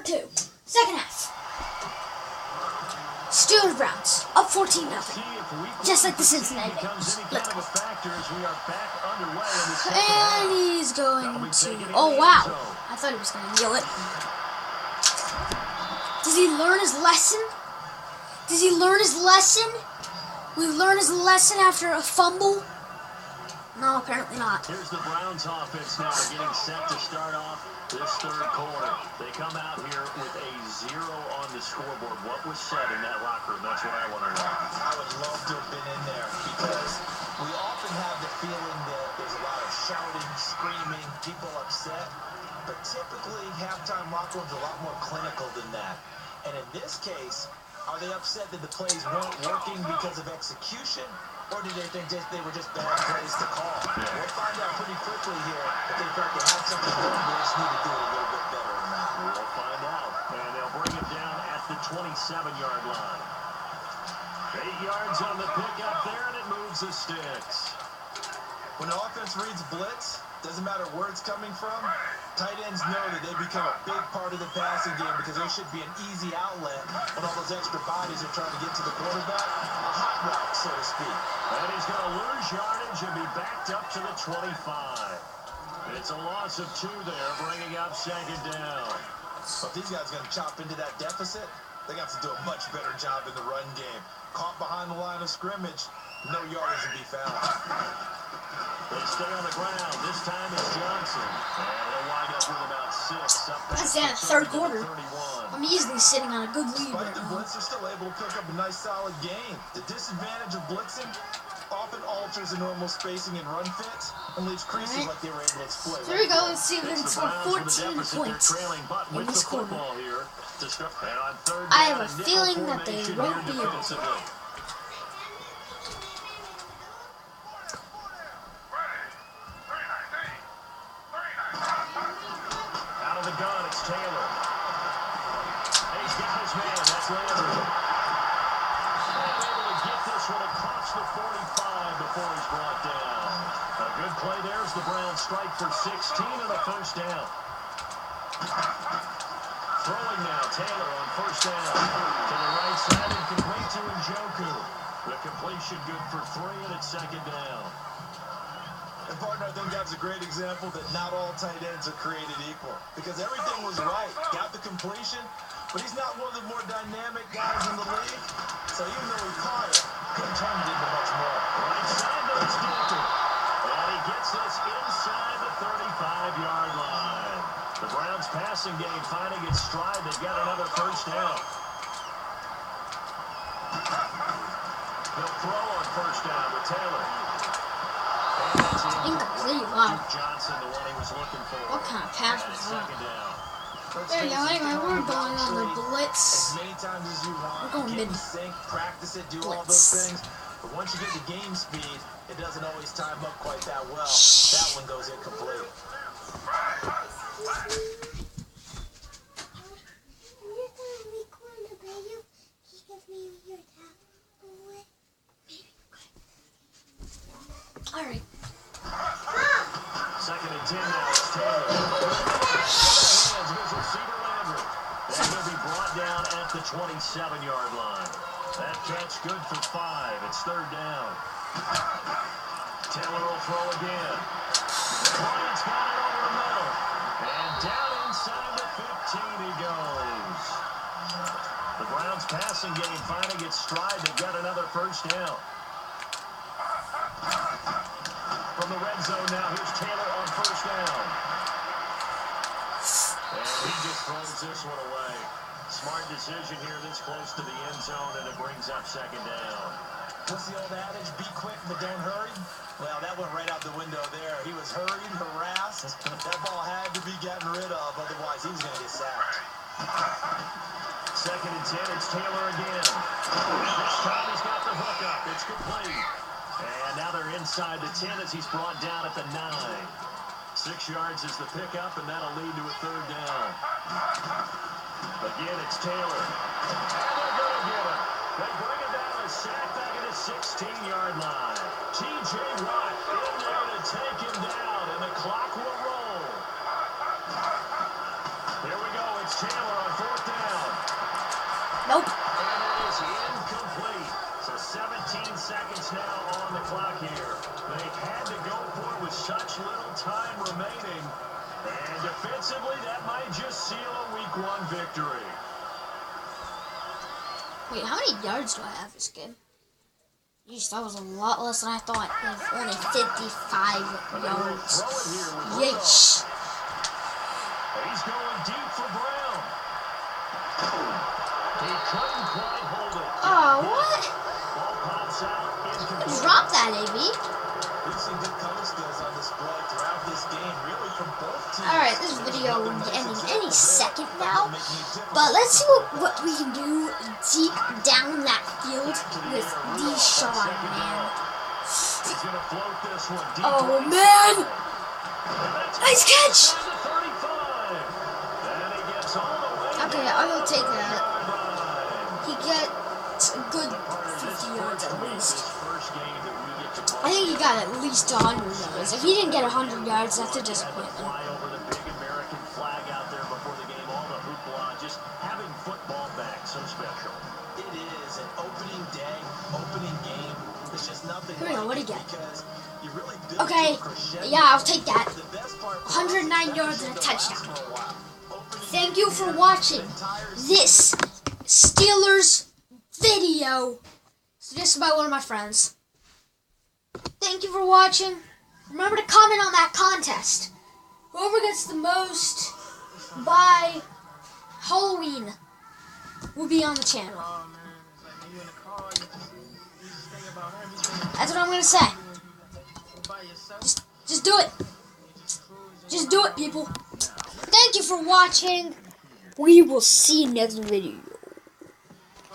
2. Second half. Steelers Browns up 14-0. Just like the Cincinnati Bengals. And he's going to. Oh wow! I thought he was going to kneel it. Does he learn his lesson? Does he learn his lesson? Will he learn his lesson after a fumble? No, apparently not. Here's the Browns offense now getting set to start off this third quarter. They come out here with a 0 on the scoreboard. What was said in that locker room? That's what I want to know. I would love to have been in there because we often have the feeling that there's a lot of shouting, screaming, people upset. But typically, halftime locker rooms are a lot more clinical than that. And in this case, are they upset that the plays weren't working because of execution? Or did they think they were just bad plays to call? Yeah. We'll find out pretty quickly here if they felt they had something going. They just need to do it a little bit better than that. We'll find out. And they'll bring it down at the 27-yard line. 8 yards on the pickup there, and it moves the sticks. When the offense reads blitz, doesn't matter where it's coming from, tight ends know that they become a big part of the passing game because there should be an easy outlet when all those extra bodies are trying to get to the quarterback. A hot route, so to speak. And he's going to lose yardage and be backed up to the 25. It's a loss of 2 there, bringing up second down. But these guys are going to chop into that deficit. They got to do a much better job in the run game. Caught behind the line of scrimmage, no yardage to be found. They stay on the ground. This time it's Johnson. And they'll wind up with about 6. That's the third quarter. I'm easily sitting on a good lead right Despite the now. blitz, they're still able to pick up a nice solid gain. The disadvantage of blitzing often alters the normal spacing and run fits and leaves creases like they were able to exploit. There we go. Let's see if we can score 14 points in this quarter. I have a feeling that they won't be able to. Taylor. And he's got his man. That's Landry. Able to get this one across the 45 before he's brought down. A good play there as the Browns strike for 16 and a first down. Throwing now, Taylor on first down. To the right side and complete to Njoku. The completion good for 3 and it's second down. And partner, I think that's a great example that not all tight ends are created equal. Because everything was right. Got the completion, but he's not one of the more dynamic guys in the league. So even though he caught it, couldn't turn it into much more. Right side goes Dalton. And he gets this inside the 35-yard line. The Browns passing game finding its stride. They've got another first down. They'll throw on first down with Taylor. Incomplete. Wow. Johnson, the one he was looking for. What kind of pass was that? There you go. Anyway, we're going on the blitz. As many times as you want. We're going mid. Sync, practice it, do blitz. all those things. But once you get to game speed, it doesn't always time up quite that well. That one goes incomplete. All right. Second and 10 now. It's Taylor. Here's receiver Landry. And he'll be brought down at the 27-yard line. That catch good for 5. It's third down. Taylor will throw again. Bryant's got it over the middle. And down inside the 15 he goes. The Browns passing game finding its stride. They've got another first down. From the red zone now, here's Taylor on first down. And he just throws this one away. Smart decision here this close to the end zone, and it brings up second down. What's the old adage? Be quick, but don't hurry. Well, that went right out the window there. He was hurried, harassed. That ball had to be gotten rid of, otherwise he was going to get sacked. Second and 10, it's Taylor again. This time he's got the hook up. It's complete. And now they're inside the 10 as he's brought down at the 9. 6 yards is the pickup, and that'll lead to a third down. Again, it's Taylor. And they're going to get him. They bring him down a sack back at the 16-yard line. T.J. Watt in there to take him down, and the clock will roll. Here we go. It's Taylor on Nope. And it is incomplete. So 17 seconds now on the clock here. They had to go for it with such little time remaining. And defensively, that might just seal a Week 1 victory. Wait, how many yards do I have this game? Yeesh, that was a lot less than I thought. It was only 55 yards. Yeesh. He's going deep for Brown. He couldn't quite hold it. Oh, what? Ball pops out. Incomplete. Drop that, AB. We've seen good color skills on display throughout this game, really from both teams. Alright, this video will be ending any second now. But let's see what we can do deep down that field with Deshaun, man. He's going to float this one deep. Oh, man! Nice catch! Okay, I will take that. He gets a good 50 yards at least. I think he got at least 100 yards. If he didn't get 100 yards, that's a disappointment. Fly over the big American flag out there before the game. All the hoopla, just having football back, so special. It is an opening day, opening game. It's just nothing. Here we go, what do you get? Because you really build Okay, to a crescendo. yeah, I'll take that. The best part 109 yards and a touchdown. Thank you for watching this Steelers video suggested by one of my friends. Thank you for watching. Remember to comment on that contest. Whoever gets the most by Halloween will be on the channel. That's what I'm going to say. Just do it. Just do it, people. Thank you for watching. We will see you next video.